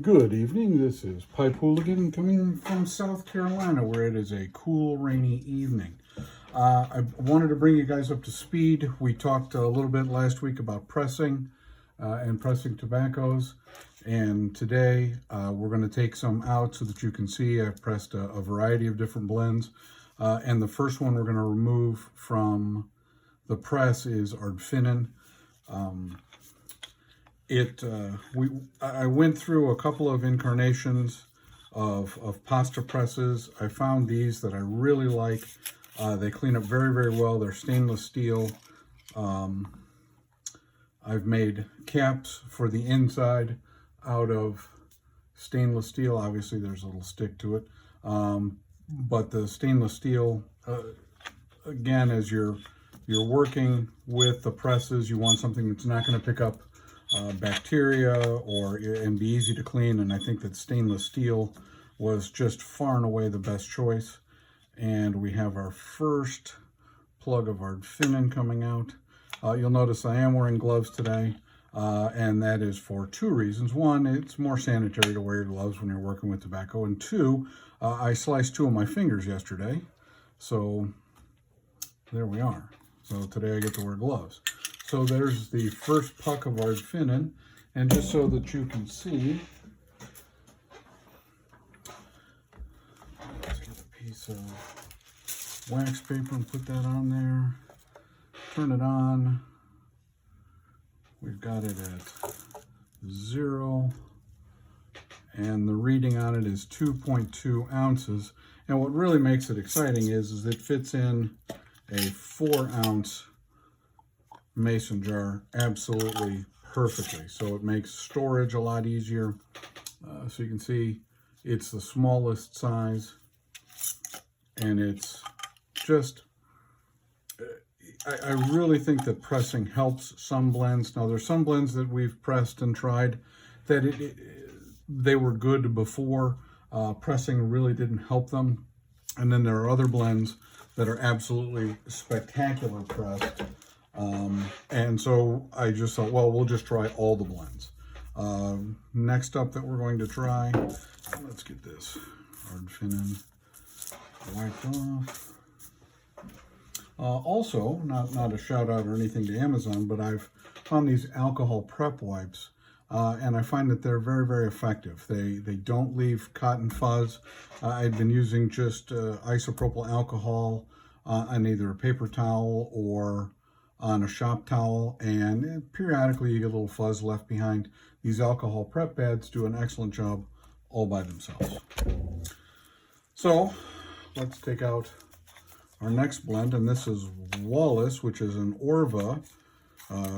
Good evening, this is Pipe Hooligan coming from South Carolina where it is a cool rainy evening. I wanted to bring you guys up to speed. We talked a little bit last week about pressing and pressing tobaccos, and today we're going to take some out so that you can see I've pressed a variety of different blends, and the first one we're going to remove from the press is Ardfinnan. I went through a couple of incarnations of pasta presses. I found these that I really like. They clean up very, very well. They're stainless steel. I've made caps for the inside out of stainless steel. Obviously, there's a little stick to it. But the stainless steel, again, as you're working with the presses, you want something that's not going to pick up bacteria and be easy to clean, and I think that stainless steel was just far and away the best choice. And we have our first plug of Ardfinnan coming out. You'll notice I am wearing gloves today, and that is for two reasons. One, it's more sanitary to wear your gloves when you're working with tobacco, and two, I sliced two of my fingers yesterday, so there we are. So today I get to wear gloves. So there's the first puck of Ardfinnan, and just so that you can see, let's get a piece of wax paper and put that on there. Turn it on. We've got it at 0, and the reading on it is 2.2 ounces. And what really makes it exciting is it fits in a 4-ounce mason jar absolutely perfectly, so it makes storage a lot easier. So you can see it's the smallest size, and it's just I really think that pressing helps some blends. Now there's some blends that we've pressed and tried that they were good before, pressing really didn't help them, and then there are other blends that are absolutely spectacular pressed. And so I just thought, well, we'll just try all the blends. Next up that we're going to try, let's get this Ardfinnan wiped off. Also, not a shout out or anything to Amazon, but I've found these alcohol prep wipes, and I find that they're very, very effective. They don't leave cotton fuzz. I've been using just isopropyl alcohol on either a paper towel or on a shop towel, and periodically you get a little fuzz left behind. These alcohol prep pads do an excellent job all by themselves. So let's take out our next blend, and this is Wallace, which is an Orva.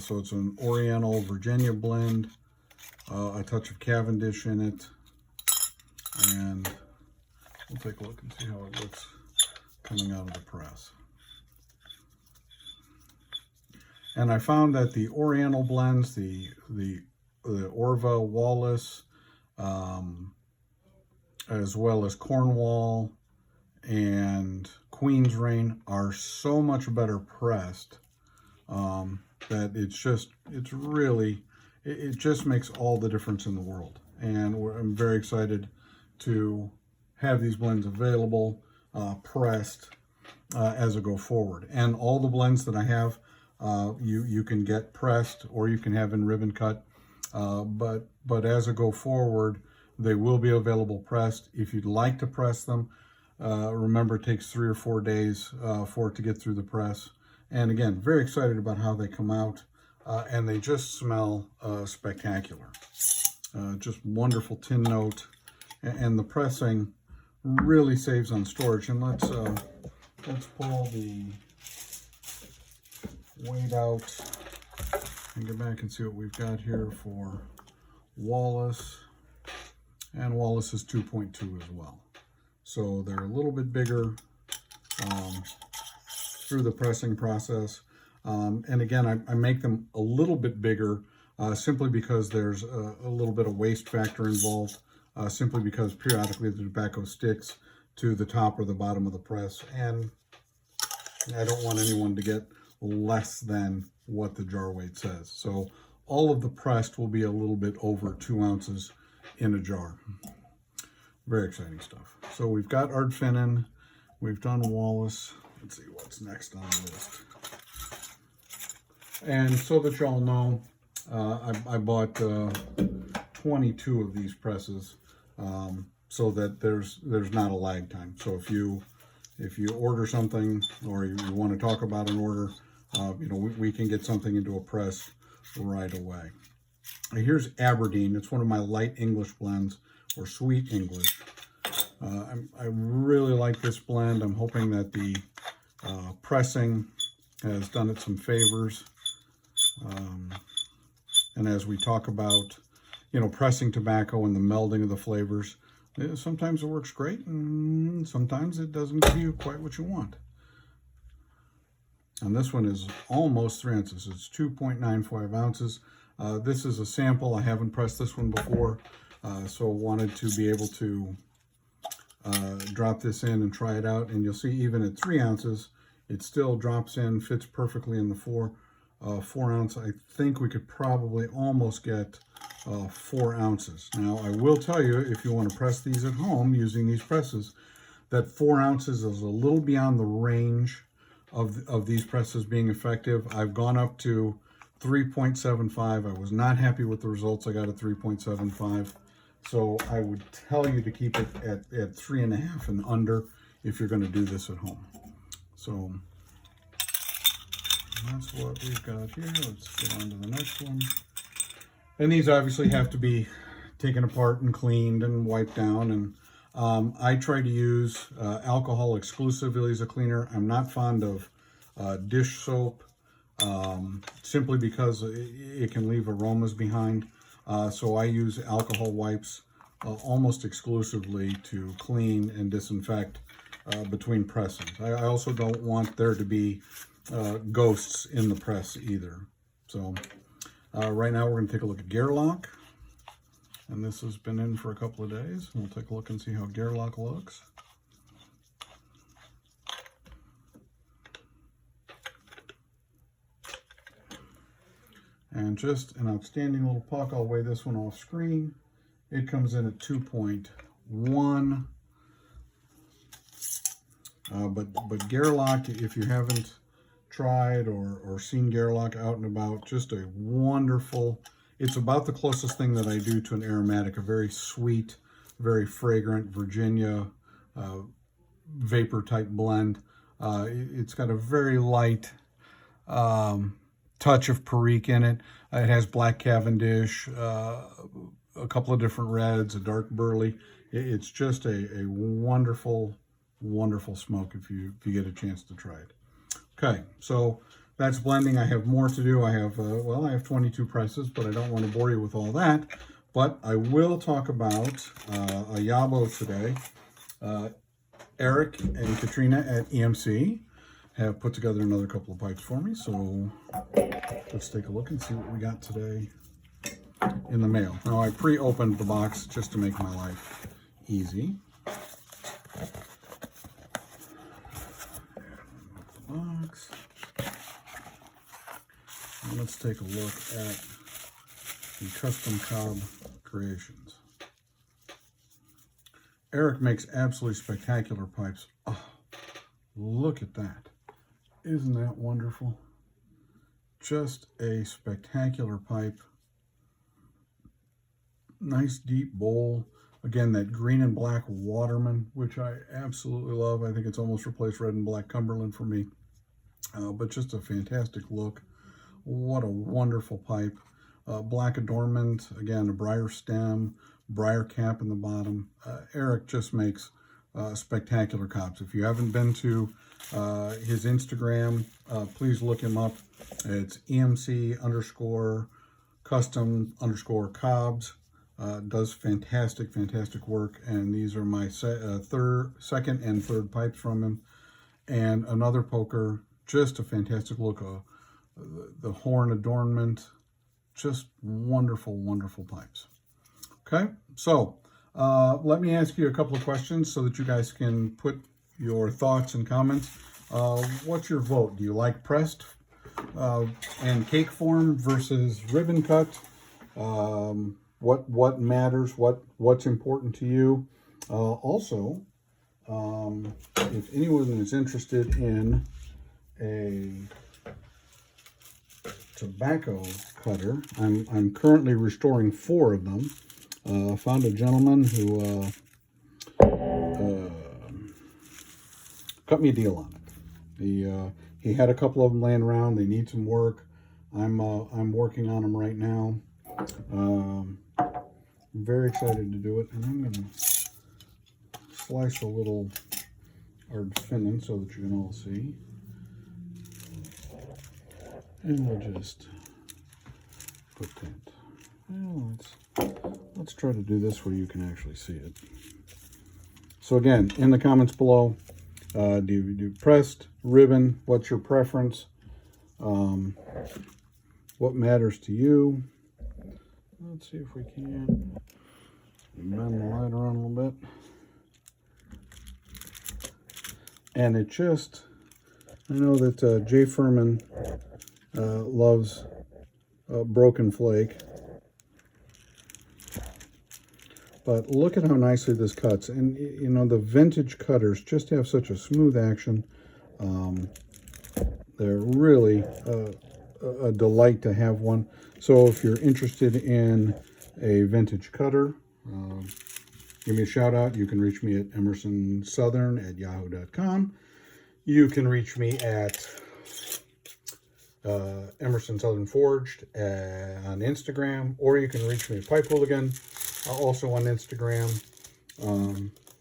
So it's an Oriental Virginia blend, a touch of Cavendish in it, and we'll take a look and see how it looks coming out of the press. And I found that the Oriental blends, the Orva, Wallace, as well as Cornwall and Queen's Reign, are so much better pressed that it just makes all the difference in the world. And I'm very excited to have these blends available, pressed as I go forward. And all the blends that I have, you can get pressed or you can have in ribbon cut, but as I go forward, they will be available pressed. If you'd like to press them, remember it takes 3 or 4 days for it to get through the press. And again, very excited about how they come out, and they just smell spectacular. Just wonderful tin note, and the pressing really saves on storage. And let's pull the weight out and go back and see what we've got here for Wallace. And Wallace is 2.2 as well. So they're a little bit bigger through the pressing process. And again, I make them a little bit bigger simply because there's a little bit of waste factor involved, simply because periodically the tobacco sticks to the top or the bottom of the press, and I don't want anyone to get less than what the jar weight says. So all of the pressed will be a little bit over 2 ounces in a jar. Very exciting stuff. So we've got Art Finnan, we've done Wallace. Let's see what's next on the list. And so that y'all know, I bought 22 of these presses, so that there's not a lag time. So if you order something, or you want to talk about an order, you know, we can get something into a press right away. Here's Aberdeen. It's one of my light English blends, or sweet English. I really like this blend. I'm hoping that the pressing has done it some favors. And as we talk about, you know, pressing tobacco and the melding of the flavors, sometimes it works great, and sometimes it doesn't give you quite what you want. And this one is almost 3 ounces. It's 2.95 ounces. This is a sample. I haven't pressed this one before, so wanted to be able to drop this in and try it out. And you'll see even at 3 ounces, it still drops in, fits perfectly in the 4 ounce. I think we could probably almost get 4 ounces. Now, I will tell you, if you want to press these at home using these presses, that 4 ounces is a little beyond the range of these presses being effective. I've gone up to 3.75. I was not happy with the results. I got a 3.75. So I would tell you to keep it at 3.5 and under if you're going to do this at home. So that's what we've got here. Let's get on to the next one. And these obviously have to be taken apart and cleaned and wiped down. And I try to use alcohol exclusively as a cleaner. I'm not fond of dish soap, simply because it can leave aromas behind. So I use alcohol wipes almost exclusively to clean and disinfect between pressings. I also don't want there to be ghosts in the press either. So right now we're going to take a look at Gerlach. And this has been in for a couple of days. We'll take a look and see how Gerlach looks. And just an outstanding little puck. I'll weigh this one off screen. It comes in at 2.1. But Gerlach, if you haven't tried or seen Gerlach out and about, just a wonderful, it's about the closest thing that I do to an aromatic, a very sweet, very fragrant Virginia vapor type blend. It's got a very light touch of Perique in it. It has black Cavendish, a couple of different reds, a dark burley. It's just a wonderful, wonderful smoke if you get a chance to try it. Okay, so that's blending. I have more to do. I have, well, I have 22 presses, but I don't want to bore you with all that. But I will talk about a YABO today. Eric and Katrina at EMC have put together another couple of pipes for me. So let's take a look and see what we got today in the mail. Now, I pre-opened the box just to make my life easy. Box. And let's take a look at the Custom Cob creations. Eric makes absolutely spectacular pipes. Oh, look at that. Isn't that wonderful? Just a spectacular pipe. Nice deep bowl. Again, that green and black Waterman, which I absolutely love. I think it's almost replaced red and black Cumberland for me. But just a fantastic look. What a wonderful pipe. Black adornment, again, a briar stem, briar cap in the bottom. Eric just makes spectacular cobs. If you haven't been to his Instagram, please look him up. It's EMC_Custom_Cobs. Does fantastic work, and these are my second and third pipes from him. And another poker, just a fantastic look. The horn adornment, just wonderful pipes. Okay, so let me ask you a couple of questions so that you guys can put your thoughts and comments. What's your vote? Do you like pressed and cake form versus ribbon cut? what matters, what's important to you. Also, if anyone is interested in a tobacco cutter, I'm currently restoring 4 of them. Found a gentleman who cut me a deal on it. He had a couple of them laying around. They need some work. I'm working on them right now. I'm very excited to do it, and I'm gonna slice a little hard filling so that you can all see. And we'll just put that. Well, let's try to do this where you can actually see it. So again, in the comments below, do you do pressed, ribbon? What's your preference? What matters to you? Let's see if we can bend the light around a little bit. And it just, I know that Jay Furman loves broken flake. But look at how nicely this cuts. And, you know, the vintage cutters just have such a smooth action. They're really a delight to have one. So if you're interested in a vintage cutter, give me a shout out. You can reach me at emersonsouthern@yahoo.com. You can reach me at Emerson Southern Forged on Instagram, or you can reach me at Pipe Hooligan, also on Instagram.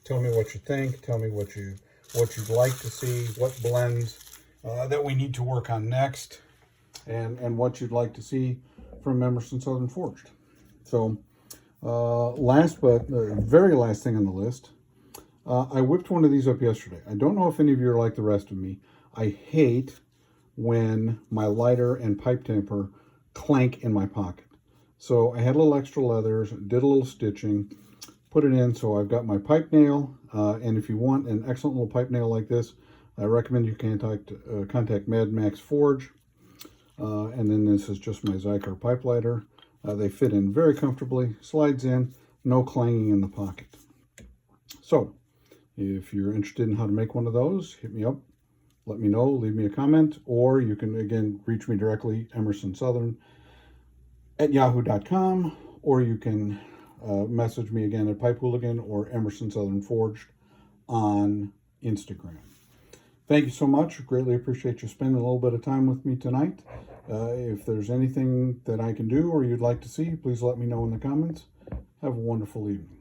Tell me what you think. Tell me what you'd like to see, what blends that we need to work on next, and what you'd like to see from Emerson Southern Forged. So last but the very last thing on the list, I whipped one of these up yesterday. I don't know if any of you are like the rest of me. I hate when my lighter and pipe tamper clank in my pocket. So I had a little extra leathers, did a little stitching, put it in. So I've got my pipe nail, and if you want an excellent little pipe nail like this, I recommend you contact Mad Max Forge. And then this is just my Zycar pipe lighter. They fit in very comfortably, slides in, no clanging in the pocket. So if you're interested in how to make one of those, hit me up. Let me know, leave me a comment, or you can, again, reach me directly, emersonsouthern@yahoo.com, or you can message me again at Pipe Hooligan or Emerson Southern Forged on Instagram. Thank you so much. Greatly appreciate you spending a little bit of time with me tonight. If there's anything that I can do or you'd like to see, please let me know in the comments. Have a wonderful evening.